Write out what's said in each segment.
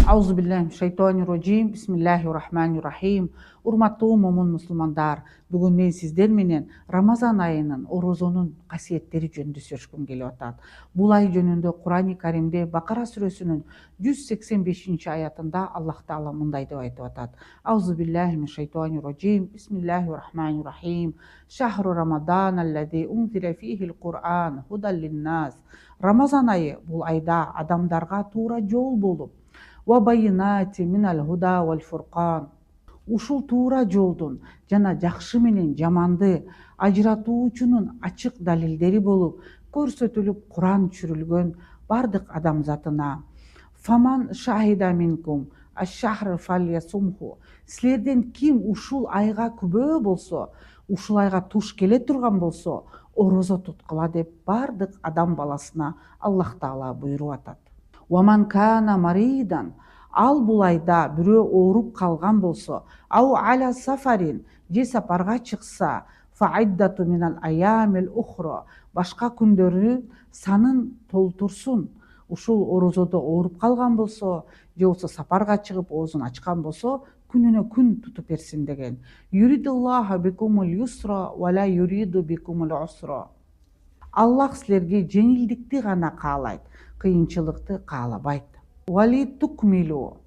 Аузубиллахи Бисмиллахир-рахманир-рахим. Урматтуу момун мусулмандар, бүгүн мен сиздер менен Рамазан айынын, орозонун касиеттери жөнүндө сүйлөшкүм келип атат. Бул ай жөнүндө Курани Каримде Бакара сүрөсүнүн 185-аятында Аллах Таала мындай деп айтып атат. Аузубиллахи Бисмиллахир-рахманир-рахим. Шахру Рамадан аллази унзила фихил Кур'ан худан линнас. Рамазан айы бул айда адамдарга туура жол болуп, ушул туура жолдун жана жакшы менен жаманды ажыратуучунун ачык далилдери болуп көрсөтүлүп Куран түшүрүлгөн бардык адамзатына. Фаман шахида минкум аш-шахр фальясумху. Силерден ким ушул айга күбө болсо, ушул айга туш келе турган болсо, орозо туткула деп бардык адам баласына Аллах Таала буйруп атат. Ваман кана маридан. Ал бул айда бирөө ооруп калган болсо, ау аля сафарин, же сапарга чыкса, фаиддату минал аямил ухро, башка күндөрү санын толтурсун. Ушул орозодо ооруп калган болсо, же болбосо сапарга чыгып оозун ачкан болсо, күнүнө күн тутуп берсин деген. Юридуллаху бикумул юсра ва ла юриду бикумул усра. Аллах силерге жеңилдикти гана каалайт, кыйынчылыкты каалабайт. Вали тукмилу,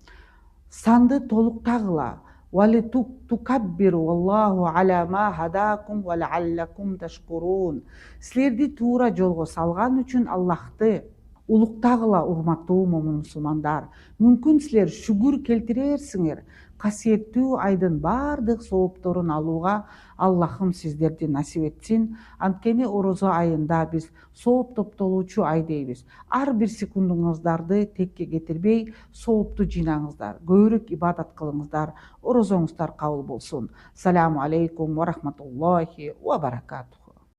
санды толуктагыла. Вали тукаббиру Аллаху аля ма хадакум ва лааллакум ташкурун. Силерди туура жолго салган үчүн Аллахты улуктагыла, урматтуу момун мусулмандар. Мүмкүн силер шүгүр келтирерсиңер. Касиеттүү айдын бардык соопторун алууга Аллахым сиздерди насип этсин. Анткени орозо айында биз сооп топтолуучу ай дейбиз. Ар бир секундуңуздарды текке кетирбей, соопту жыйнаңыздар. Көбүрөөк ибадат кылыңыздар. Орозоңуздар кабыл болсун. Саламу алейкум ва рахматуллахи ва баракату.